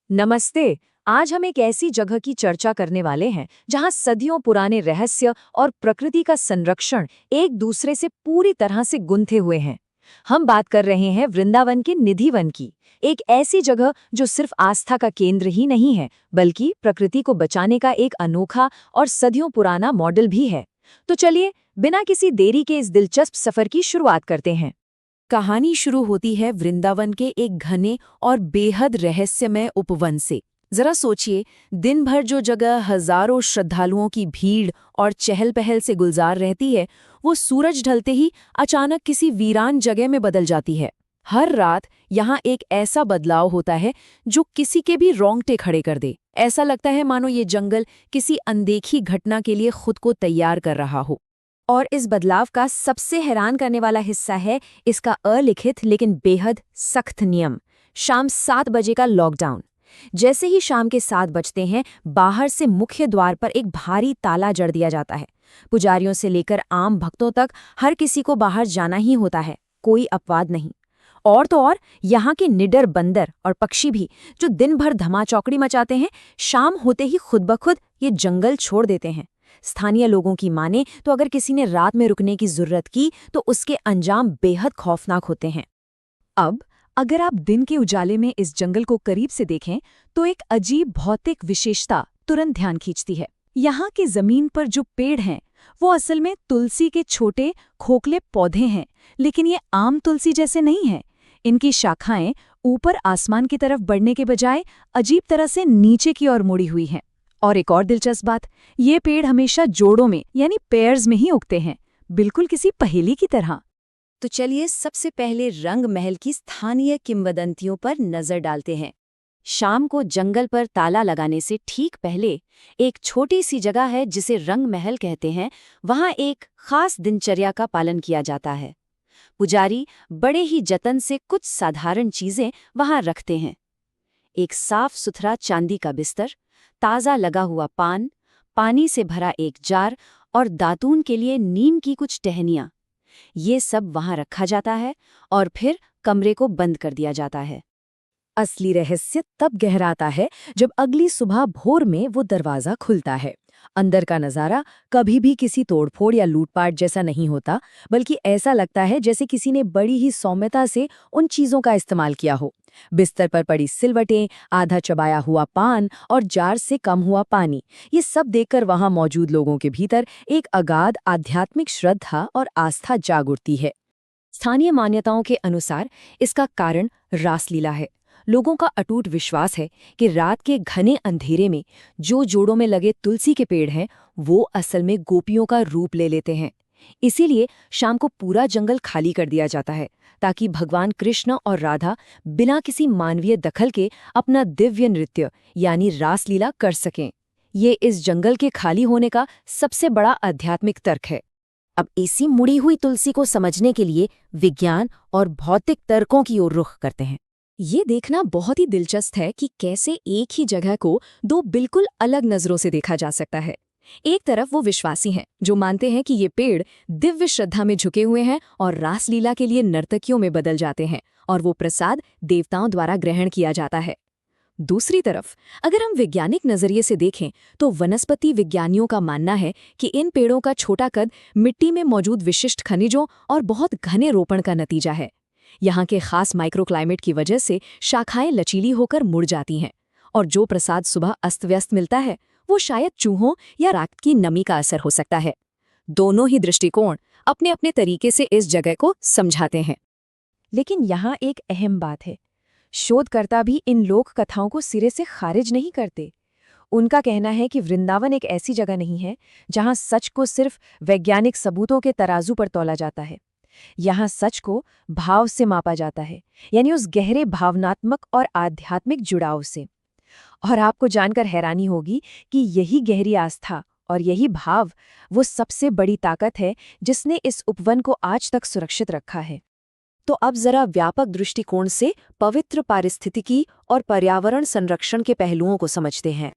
नमस्ते। आज हम एक ऐसी जगह की चर्चा करने वाले हैं जहां सदियों पुराने रहस्य और प्रकृति का संरक्षण एक दूसरे से पूरी तरह से गुंथे हुए हैं। हम बात कर रहे हैं वृंदावन के निधि वन की, एक ऐसी जगह जो सिर्फ आस्था का केंद्र ही नहीं है बल्कि प्रकृति को बचाने का एक अनोखा और सदियों पुराना मॉडल भी है। तो चलिए बिना किसी देरी के इस दिलचस्प सफर की शुरुआत करते हैं। कहानी शुरू होती है वृंदावन के एक घने और बेहद रहस्यमय उपवन से। जरा सोचिए, दिन भर जो जगह हजारों श्रद्धालुओं की भीड़ और चहल पहल से गुलजार रहती है, वो सूरज ढलते ही अचानक किसी वीरान जगह में बदल जाती है। हर रात यहाँ एक ऐसा बदलाव होता है जो किसी के भी रोंगटे खड़े कर दे। ऐसा लगता है मानो ये जंगल किसी अनदेखी घटना के लिए खुद को तैयार कर रहा हो। और इस बदलाव का सबसे हैरान करने वाला हिस्सा है इसका अलिखित लेकिन बेहद सख्त नियम, शाम 7 बजे का लॉकडाउन। जैसे ही शाम के 7 बजते हैं, बाहर से मुख्य द्वार पर एक भारी ताला जड़ दिया जाता है। पुजारियों से लेकर आम भक्तों तक हर किसी को बाहर जाना ही होता है, कोई अपवाद नहीं। और तो और यहाँ के निडर बंदर और पक्षी भी, जो दिन भर धमाचौकड़ी मचाते हैं, शाम होते ही खुद ब खुद ये जंगल छोड़ देते हैं। स्थानीय लोगों की माने तो अगर किसी ने रात में रुकने की जरूरत की तो उसके अंजाम बेहद खौफनाक होते हैं। अब अगर आप दिन के उजाले में इस जंगल को करीब से देखें तो एक अजीब भौतिक विशेषता तुरंत ध्यान खींचती है। यहाँ की जमीन पर जो पेड़ हैं वो असल में तुलसी के छोटे खोखले पौधे हैं, लेकिन ये आम तुलसी जैसे नहीं हैं। इनकी शाखाएं ऊपर आसमान की तरफ बढ़ने के बजाय अजीब तरह से नीचे की ओर मुड़ी हुई हैं। और एक और दिलचस्प बात, ये पेड़ हमेशा जोड़ों में यानी पेयर्स में ही उगते हैं, बिल्कुल किसी पहेली की तरह। तो चलिए सबसे पहले रंग महल की स्थानीय किंवदंतियों पर नजर डालते हैं। शाम को जंगल पर ताला लगाने से ठीक पहले एक छोटी सी जगह है जिसे रंग महल कहते हैं। वहां एक खास दिनचर्या का पालन किया जाता है। पुजारी बड़े ही जतन से कुछ साधारण चीजें वहां रखते हैं। एक साफ सुथरा चांदी का बिस्तर, ताज़ा लगा हुआ पान, पानी से भरा एक जार और दातून के लिए नीम की कुछ टहनियाँ। ये सब वहां रखा जाता है और फिर कमरे को बंद कर दिया जाता है। असली रहस्य तब गहराता है जब अगली सुबह भोर में वो दरवाज़ा खुलता है। अंदर का नज़ारा कभी भी किसी तोड़फोड़ या लूटपाट जैसा नहीं होता, बल्कि ऐसा लगता है जैसे किसी ने बड़ी ही सौम्यता से उन चीज़ों का इस्तेमाल किया हो। बिस्तर पर पड़ी सिलवटें, आधा चबाया हुआ पान और जार से कम हुआ पानी, ये सब देखकर वहां मौजूद लोगों के भीतर एक अगाध आध्यात्मिक श्रद्धा और आस्था जाग उठती है। स्थानीय मान्यताओं के अनुसार इसका कारण रासलीला है। लोगों का अटूट विश्वास है कि रात के घने अंधेरे में जो जोड़ों में लगे तुलसी के पेड़ हैं, वो असल में गोपियों का रूप ले लेते हैं। इसीलिए शाम को पूरा जंगल खाली कर दिया जाता है ताकि भगवान कृष्ण और राधा बिना किसी मानवीय दखल के अपना दिव्य नृत्य यानी रासलीला कर सकें। ये इस जंगल के खाली होने का सबसे बड़ा आध्यात्मिक तर्क है। अब इसी मुड़ी हुई तुलसी को समझने के लिए विज्ञान और भौतिक तर्कों की ओर रुख करते हैं। ये देखना बहुत ही दिलचस्प है कि कैसे एक ही जगह को दो बिल्कुल अलग नजरों से देखा जा सकता है। एक तरफ वो विश्वासी हैं जो मानते हैं कि ये पेड़ दिव्य श्रद्धा में झुके हुए हैं और रासलीला के लिए नर्तकियों में बदल जाते हैं और वो प्रसाद देवताओं द्वारा ग्रहण किया जाता है। दूसरी तरफ अगर हम वैज्ञानिक नजरिए से देखें तो वनस्पति विज्ञानियों का मानना है कि इन पेड़ों का छोटा कद मिट्टी में मौजूद विशिष्ट खनिजों और बहुत घने रोपण का नतीजा है। यहाँ के खास माइक्रोक्लाइमेट की वजह से शाखाएं लचीली होकर मुड़ जाती हैं और जो प्रसाद सुबह अस्त व्यस्त मिलता है वो शायद चूहों या रात की नमी का असर हो सकता है। दोनों ही दृष्टिकोण अपने अपने तरीके से इस जगह को समझाते हैं। लेकिन यहाँ एक अहम बात है, शोधकर्ता भी इन लोक कथाओं को सिरे से खारिज नहीं करते। उनका कहना है कि वृंदावन एक ऐसी जगह नहीं है जहाँ सच को सिर्फ वैज्ञानिक सबूतों के तराजू पर तौला जाता है। यहाँ सच को भाव से मापा जाता है, यानी उस गहरे भावनात्मक और आध्यात्मिक जुड़ाव से। और आपको जानकर हैरानी होगी कि यही गहरी आस्था और यही भाव वो सबसे बड़ी ताकत है जिसने इस उपवन को आज तक सुरक्षित रखा है। तो अब जरा व्यापक दृष्टिकोण से पवित्र पारिस्थितिकी और पर्यावरण संरक्षण के पहलुओं को समझते हैं।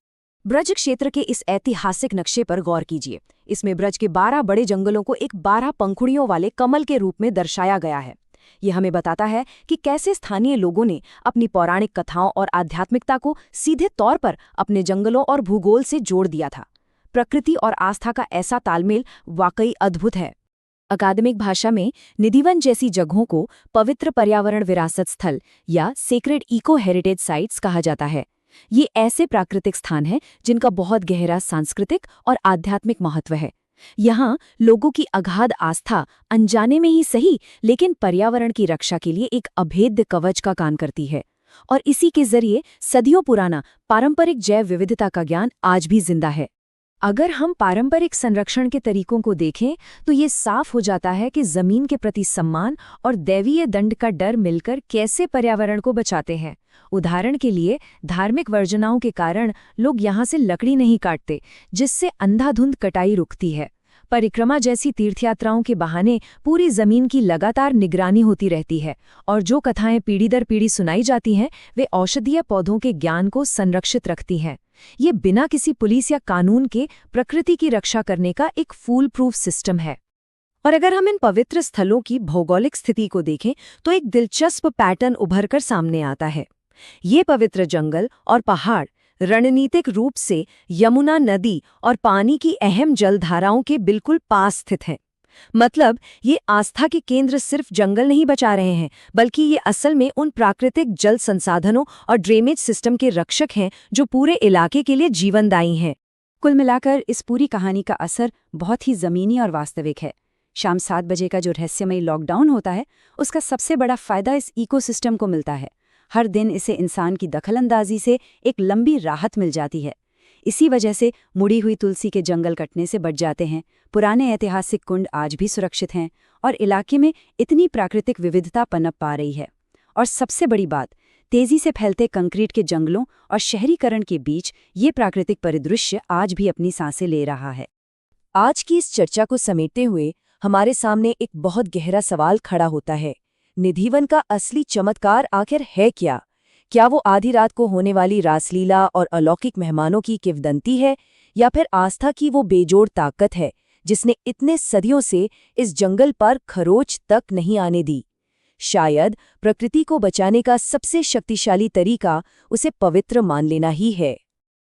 ब्रज क्षेत्र के इस ऐतिहासिक नक्शे पर गौर कीजिए। इसमें ब्रज के 12 बड़े जंगलों को एक 12 पंखुड़ियों वाले कमल के रूप में दर्शाया गया है। ये हमें बताता है कि कैसे स्थानीय लोगों ने अपनी पौराणिक कथाओं और आध्यात्मिकता को सीधे तौर पर अपने जंगलों और भूगोल से जोड़ दिया था। प्रकृति और आस्था का ऐसा तालमेल वाकई अद्भुत है। अकादमिक भाषा में निधिवन जैसी जगहों को पवित्र पर्यावरण विरासत स्थल या सेक्रेड इको हेरिटेज साइट्स कहा जाता है। ये ऐसे प्राकृतिक स्थान हैं जिनका बहुत गहरा सांस्कृतिक और आध्यात्मिक महत्व है। यहाँ लोगों की अगाध आस्था अनजाने में ही सही, लेकिन पर्यावरण की रक्षा के लिए एक अभेद्य कवच का काम करती है, और इसी के जरिए सदियों पुराना पारंपरिक जैव विविधता का ज्ञान आज भी जिंदा है। अगर हम पारंपरिक संरक्षण के तरीकों को देखें तो ये साफ हो जाता है कि जमीन के प्रति सम्मान और दैवीय दंड का डर मिलकर कैसे पर्यावरण को बचाते हैं। उदाहरण के लिए, धार्मिक वर्जनाओं के कारण लोग यहाँ से लकड़ी नहीं काटते, जिससे अंधाधुंध कटाई रुकती है। परिक्रमा जैसी तीर्थयात्राओं के बहाने पूरी जमीन की लगातार निगरानी होती रहती है, और जो कथाएं पीढ़ी दर पीढ़ी सुनाई जाती हैं वे औषधीय पौधों के ज्ञान को संरक्षित रखती हैं। ये बिना किसी पुलिस या कानून के प्रकृति की रक्षा करने का एक फूल प्रूफ सिस्टम है। और अगर हम इन पवित्र स्थलों की भौगोलिक स्थिति को देखें तो एक दिलचस्प पैटर्न उभरकर सामने आता है। ये पवित्र जंगल और पहाड़ रणनीतिक रूप से यमुना नदी और पानी की अहम जलधाराओं के बिल्कुल पास स्थित हैं। मतलब ये आस्था के केंद्र सिर्फ जंगल नहीं बचा रहे हैं, बल्कि ये असल में उन प्राकृतिक जल संसाधनों और ड्रेनेज सिस्टम के रक्षक हैं जो पूरे इलाके के लिए जीवनदायी हैं। कुल मिलाकर इस पूरी कहानी का असर बहुत ही ज़मीनी और वास्तविक है। शाम 7 बजे का जो रहस्यमयी लॉकडाउन होता है, उसका सबसे बड़ा फायदा इस इकोसिस्टम को मिलता है। हर दिन इसे इंसान की दखलंदाजी से एक लंबी राहत मिल जाती है। इसी वजह से मुड़ी हुई तुलसी के जंगल कटने से बच जाते हैं, पुराने ऐतिहासिक कुंड आज भी सुरक्षित हैं, और इलाके में इतनी प्राकृतिक विविधता पनप पा रही है। और सबसे बड़ी बात, तेजी से फैलते कंक्रीट के जंगलों और शहरीकरण के बीच ये प्राकृतिक परिदृश्य आज भी अपनी सांसें ले रहा है। आज की इस चर्चा को समेटते हुए हमारे सामने एक बहुत गहरा सवाल खड़ा होता है। निधिवन का असली चमत्कार आखिर है क्या? क्या वो आधी रात को होने वाली रासलीला और अलौकिक मेहमानों की किंवदंती है, या फिर आस्था की वो बेजोड़ ताकत है जिसने इतने सदियों से इस जंगल पर खरोच तक नहीं आने दी? शायद प्रकृति को बचाने का सबसे शक्तिशाली तरीका उसे पवित्र मान लेना ही है।